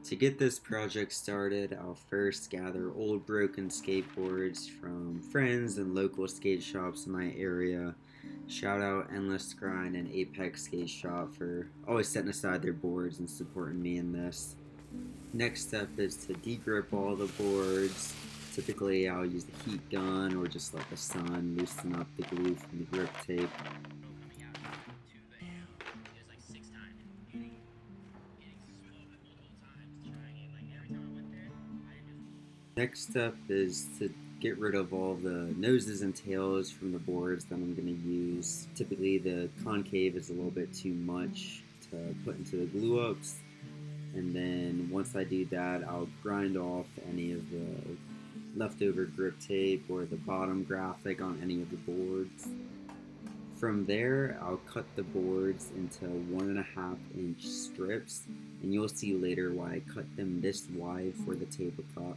To get this project started, I'll first gather old broken skateboards from friends and local skate shops in my area. Shout out Endless Grind and Apex Skate Shop for always setting aside their boards and supporting me in this. Next step is to degrip all the boards. Typically I'll use the heat gun or just let the sun loosen up the glue from the grip tape. Next step is to get rid of all the noses and tails from the boards that I'm going to use. Typically the concave is a little bit too much to put into the glue ups, and then once I do that I'll grind off any of the leftover grip tape or the bottom graphic on any of the boards. From there I'll cut the boards into 1.5-inch strips, and you'll see later why I cut them this wide for the tabletop.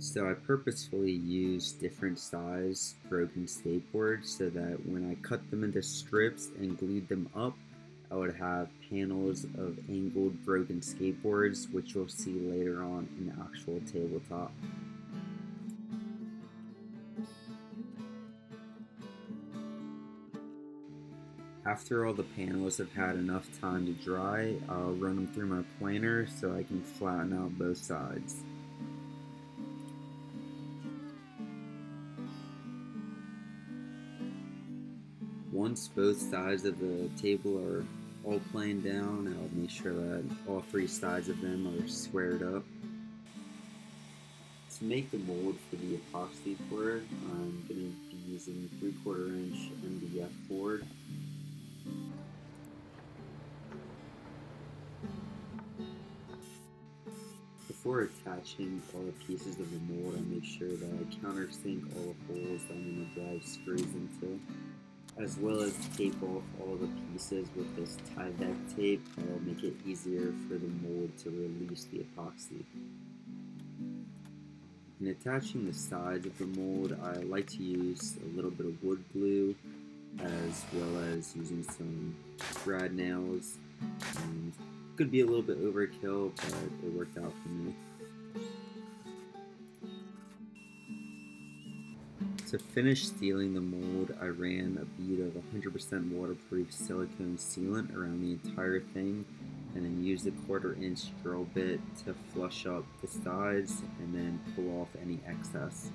So I purposefully used different size broken skateboards so that when I cut them into strips and glued them up, I would have panels of angled broken skateboards, which you'll see later on in the actual tabletop. After all the panels have had enough time to dry, I'll run them through my planer so I can flatten out both sides. Once both sides of the table are all planed down, I'll make sure that all three sides of them are squared up. To make the mold for the epoxy board, I'm going to be using 3/4 inch MDF board. Before attaching all the pieces of the mold, I make sure that I countersink all the holes that I'm going to drive screws into, as well as tape off all the pieces with this Tyvek tape that will make it easier for the mold to release the epoxy. In attaching the sides of the mold, I like to use a little bit of wood glue as well as using some brad nails. And could be a little bit overkill, but it worked out for me. To finish sealing the mold, I ran a bead of 100% waterproof silicone sealant around the entire thing, and then used a 1/4 inch drill bit to flush up the sides and then pull off any excess.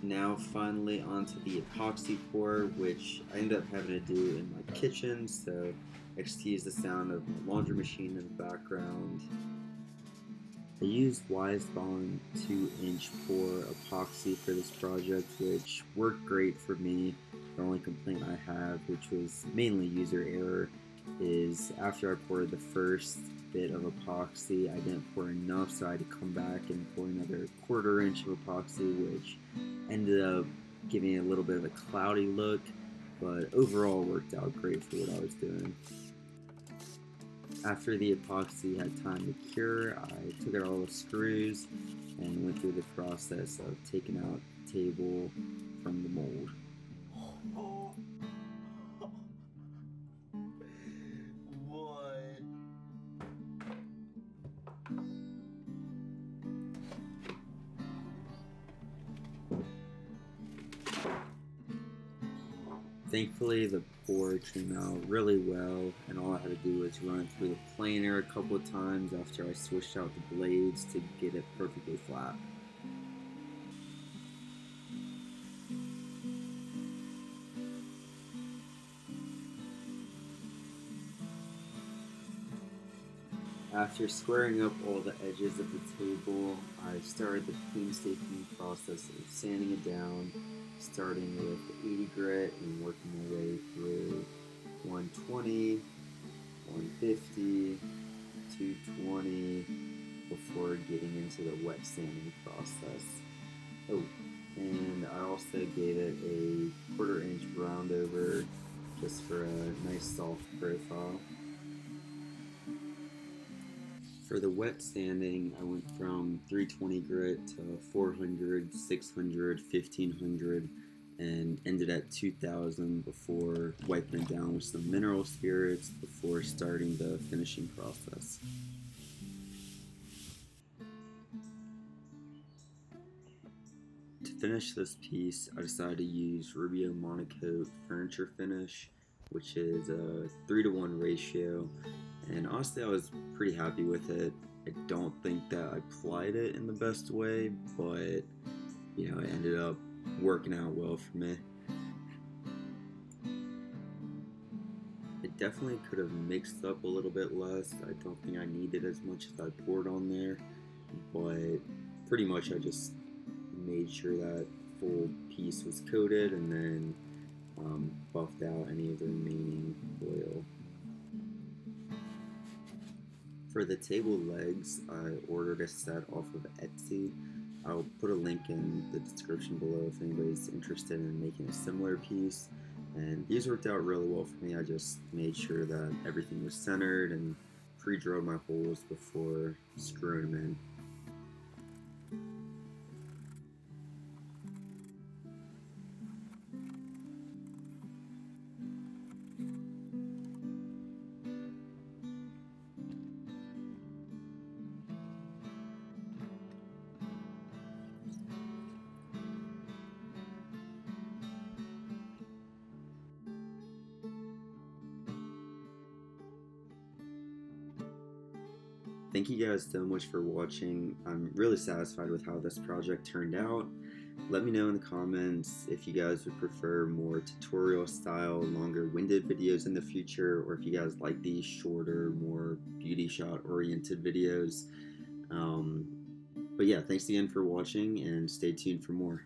Now finally onto the epoxy pour, which I ended up having to do in my kitchen, so excuse the sound of my laundry machine in the background. I used Wisebond 2-inch pour epoxy for this project, which worked great for me. The only complaint I have, which was mainly user error, is after I poured the first bit of epoxy, I didn't pour enough, so I had to come back and pour another 1/4 inch of epoxy, which ended up giving it a little bit of a cloudy look, but overall worked out great for what I was doing. After the epoxy had time to cure, I took out all the screws and went through the process of taking out the table from the mold. What? Thankfully, the pour came out really well, and all I had to do was run it through the planer a couple of times after I switched out the blades to get it perfectly flat. After squaring up all the edges of the table, I started the painstaking process of sanding it down, starting with 80 grit and working my way through 120, 150, 220, before getting into the wet sanding process. Oh, and I also gave it a 1/4 inch round over just for a nice soft profile. For the wet sanding, I went from 320 grit to 400, 600, 1500, and ended at 2000 before wiping it down with some mineral spirits before starting the finishing process. To finish this piece, I decided to use Rubio Monocoat Furniture Finish, which is a 3-to-1 ratio, and honestly I was pretty happy with it. I don't think that I applied it in the best way, but you know, it ended up working out well for me. It definitely could have mixed up a little bit less. I don't think I needed as much as I poured on there, but pretty much I just made sure that full piece was coated and then buffed out any of the remaining oil. For the table legs, I ordered a set off of Etsy. I'll put a link in the description below if anybody's interested in making a similar piece. And these worked out really well for me. I just made sure that everything was centered and pre-drilled my holes before screwing them in. Thank you guys so much for watching. I'm really satisfied with how this project turned out. Let me know in the comments if you guys would prefer more tutorial style, longer winded videos in the future, or if you guys like these shorter, more beauty shot oriented videos. But yeah, thanks again for watching and stay tuned for more.